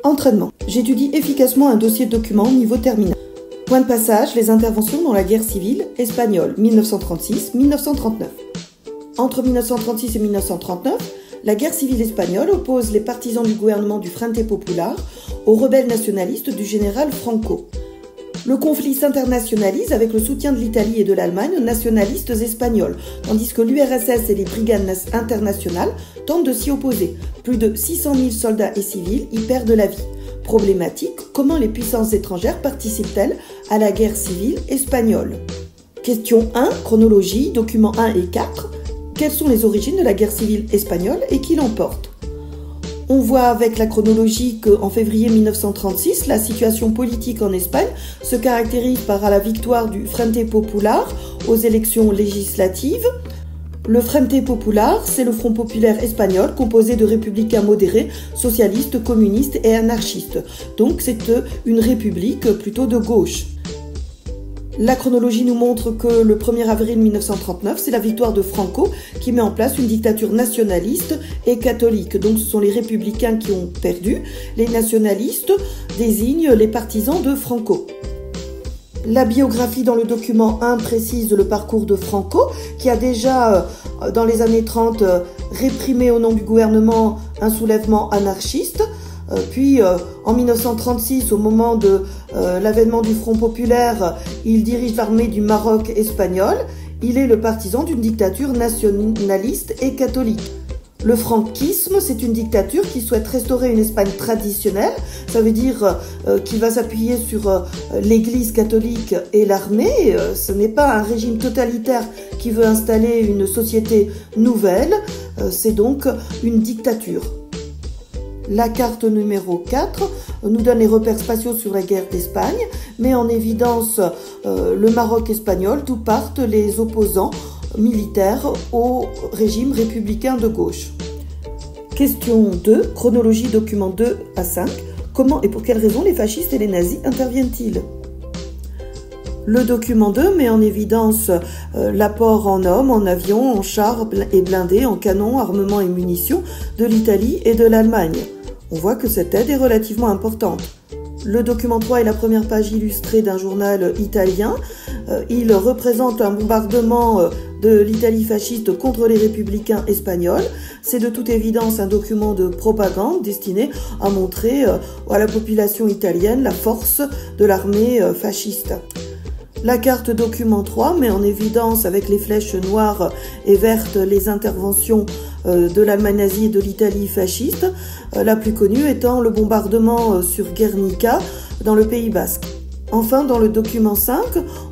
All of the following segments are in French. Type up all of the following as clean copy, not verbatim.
Entraînement. J'étudie efficacement un dossier de document niveau terminal. Point de passage, les interventions dans la guerre civile espagnole, 1936-1939. Entre 1936 et 1939, la guerre civile espagnole oppose les partisans du gouvernement du Frente Popular aux rebelles nationalistes du général Franco. Le conflit s'internationalise avec le soutien de l'Italie et de l'Allemagne aux nationalistes espagnols, tandis que l'URSS et les brigades internationales tentent de s'y opposer. Plus de 600 000 soldats et civils y perdent la vie. Problématique, comment les puissances étrangères participent-elles à la guerre civile espagnole? Question 1, chronologie, documents 1 et 4. Quelles sont les origines de la guerre civile espagnole et qui l'emporte? On voit avec la chronologie qu'en février 1936, la situation politique en Espagne se caractérise par la victoire du Frente Popular aux élections législatives. Le Frente Popular, c'est le Front populaire espagnol composé de républicains modérés, socialistes, communistes et anarchistes. Donc c'est une république plutôt de gauche. La chronologie nous montre que le 1er avril 1939, c'est la victoire de Franco qui met en place une dictature nationaliste et catholique. Donc ce sont les républicains qui ont perdu. Les nationalistes désignent les partisans de Franco. La biographie dans le document 1 précise le parcours de Franco, qui a déjà, dans les années 30, réprimé au nom du gouvernement un soulèvement anarchiste. Puis en 1936, au moment de l'avènement du Front populaire, il dirige l'armée du Maroc espagnol. Il est le partisan d'une dictature nationaliste et catholique. Le franquisme, c'est une dictature qui souhaite restaurer une Espagne traditionnelle. Ça veut dire qu'il va s'appuyer sur l'Église catholique et l'armée. Ce n'est pas un régime totalitaire qui veut installer une société nouvelle. C'est donc une dictature. La carte numéro 4 nous donne les repères spatiaux sur la guerre d'Espagne, met en évidence le Maroc espagnol, d'où partent les opposants militaires au régime républicain de gauche. Question 2, chronologie document 2 à 5. Comment et pour quelles raisons les fascistes et les nazis interviennent-ils? Le document 2 met en évidence l'apport en hommes, en avions, en chars et blindés, en canons, armements et munitions de l'Italie et de l'Allemagne. On voit que cette aide est relativement importante. Le document 3 est la première page illustrée d'un journal italien. Il représente un bombardement de l'Italie fasciste contre les républicains espagnols. C'est de toute évidence un document de propagande destiné à montrer à la population italienne la force de l'armée fasciste. La carte document 3 met en évidence avec les flèches noires et vertes les interventions de l'Allemagne nazie et de l'Italie fasciste, la plus connue étant le bombardement sur Guernica dans le Pays basque. Enfin, dans le document 5,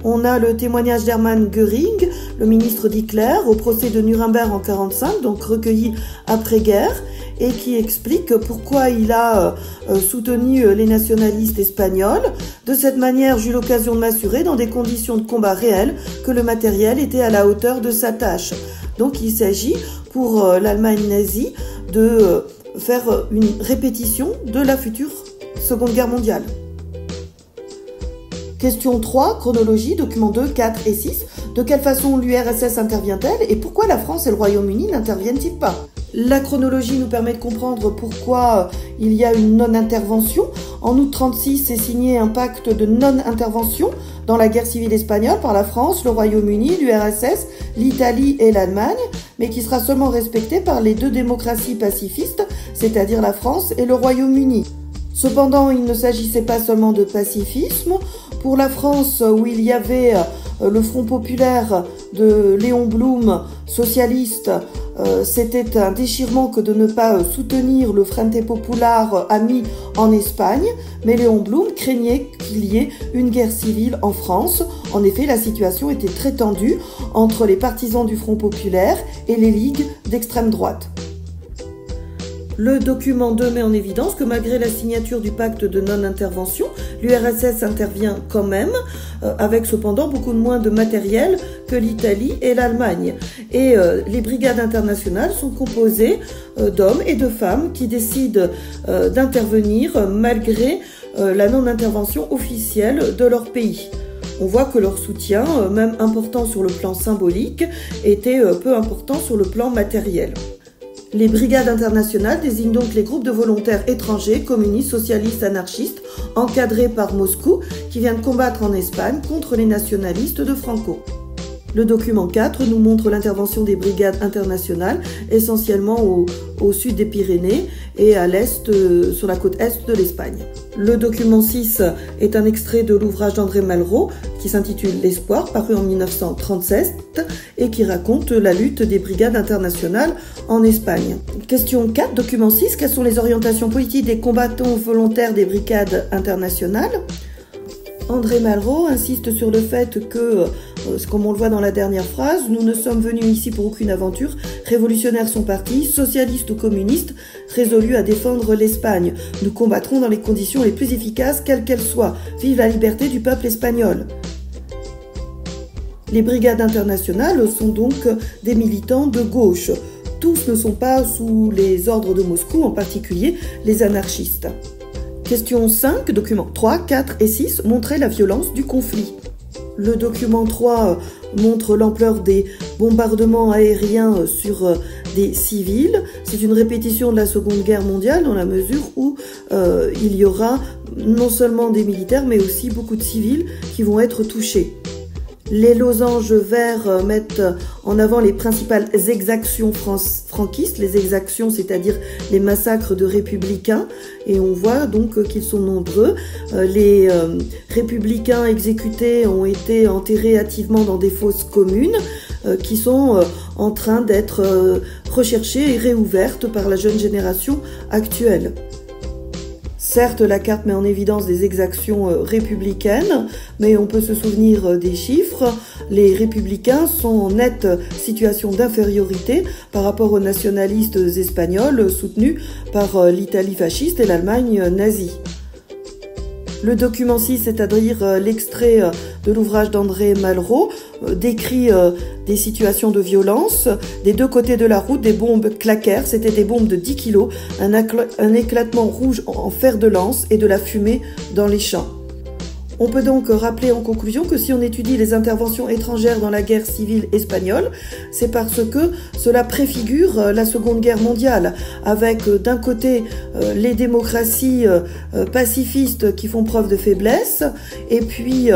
on a le témoignage d'Hermann Göring, le ministre d'Hitler, au procès de Nuremberg en 1945, donc recueilli après-guerre, et qui explique pourquoi il a soutenu les nationalistes espagnols. De cette manière, j'eus l'occasion de m'assurer, dans des conditions de combat réelles, que le matériel était à la hauteur de sa tâche. Donc il s'agit pour l'Allemagne nazie de faire une répétition de la future Seconde Guerre mondiale. Question 3, chronologie, documents 2, 4 et 6. De quelle façon l'URSS intervient-elle et pourquoi la France et le Royaume-Uni n'interviennent-ils pas? La chronologie nous permet de comprendre pourquoi il y a une non-intervention. En août 1936 est signé un pacte de non-intervention dans la guerre civile espagnole par la France, le Royaume-Uni, l'URSS, l'Italie et l'Allemagne, mais qui sera seulement respecté par les deux démocraties pacifistes, c'est-à-dire la France et le Royaume-Uni. Cependant, il ne s'agissait pas seulement de pacifisme. Pour la France, où il y avait le Front populaire de Léon Blum, socialiste, c'était un déchirement que de ne pas soutenir le Frente Popular ami en Espagne, mais Léon Blum craignait qu'il y ait une guerre civile en France. En effet, la situation était très tendue entre les partisans du Front populaire et les ligues d'extrême droite. Le document 2 met en évidence que malgré la signature du pacte de non-intervention, l'URSS intervient quand même, avec cependant beaucoup moins de matériel que l'Italie et l'Allemagne. Et les brigades internationales sont composées d'hommes et de femmes qui décident d'intervenir malgré la non-intervention officielle de leur pays. On voit que leur soutien, même important sur le plan symbolique, était peu important sur le plan matériel. Les brigades internationales désignent donc les groupes de volontaires étrangers, communistes, socialistes, anarchistes, encadrés par Moscou, qui viennent combattre en Espagne contre les nationalistes de Franco. Le document 4 nous montre l'intervention des brigades internationales, essentiellement au sud des Pyrénées et à l'est, sur la côte est de l'Espagne. Le document 6 est un extrait de l'ouvrage d'André Malraux qui s'intitule L'Espoir, paru en 1937 et qui raconte la lutte des brigades internationales en Espagne. Question 4, document 6, quelles sont les orientations politiques des combattants volontaires des brigades internationales ? André Malraux insiste sur le fait que, comme on le voit dans la dernière phrase, nous ne sommes venus ici pour aucune aventure, révolutionnaires sont partis, socialistes ou communistes, résolus à défendre l'Espagne. Nous combattrons dans les conditions les plus efficaces, quelles qu'elles soient. Vive la liberté du peuple espagnol. Les brigades internationales sont donc des militants de gauche. Tous ne sont pas sous les ordres de Moscou, en particulier les anarchistes. Question 5, documents 3, 4 et 6 montraient la violence du conflit. Le document 3 montre l'ampleur des bombardements aériens sur des civils. C'est une répétition de la Seconde Guerre mondiale dans la mesure où il y aura non seulement des militaires mais aussi beaucoup de civils qui vont être touchés. Les losanges verts mettent en avant les principales exactions franquistes, les exactions, c'est-à-dire les massacres de républicains, et on voit donc qu'ils sont nombreux. Les républicains exécutés ont été enterrés hâtivement dans des fosses communes qui sont en train d'être recherchées et réouvertes par la jeune génération actuelle. Certes, la carte met en évidence des exactions républicaines, mais on peut se souvenir des chiffres. Les républicains sont en nette situation d'infériorité par rapport aux nationalistes espagnols soutenus par l'Italie fasciste et l'Allemagne nazie. Le document 6, c'est-à-dire l'extrait de l'ouvrage d'André Malraux, décrit des situations de violence. Des deux côtés de la route, des bombes claquèrent, c'était des bombes de 10 kilos, un éclatement rouge en fer de lance et de la fumée dans les champs. On peut donc rappeler en conclusion que si on étudie les interventions étrangères dans la guerre civile espagnole, c'est parce que cela préfigure la Seconde Guerre mondiale, avec d'un côté les démocraties pacifistes qui font preuve de faiblesse, et puis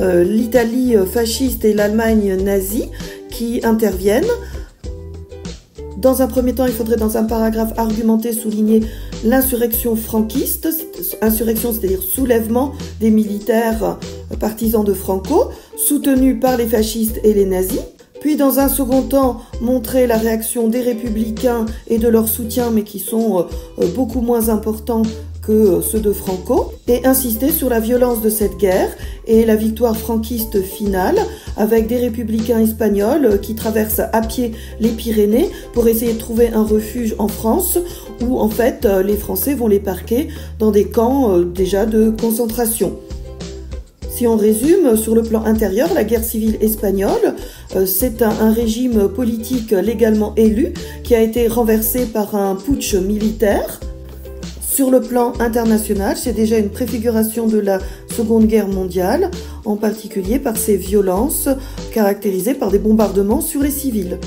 l'Italie fasciste et l'Allemagne nazie qui interviennent. Dans un premier temps, il faudrait dans un paragraphe argumenté souligner l'insurrection franquiste, insurrection c'est-à-dire soulèvement des militaires partisans de Franco, soutenus par les fascistes et les nazis. Puis dans un second temps, montrer la réaction des républicains et de leur soutien, mais qui sont beaucoup moins importants que ceux de Franco, et insister sur la violence de cette guerre et la victoire franquiste finale, avec des républicains espagnols qui traversent à pied les Pyrénées pour essayer de trouver un refuge en France, où en fait les Français vont les parquer dans des camps déjà de concentration. Si on résume, sur le plan intérieur, la guerre civile espagnole, c'est un régime politique légalement élu qui a été renversé par un putsch militaire. Sur le plan international, c'est déjà une préfiguration de la Seconde Guerre mondiale, en particulier par ses violences caractérisées par des bombardements sur les civils.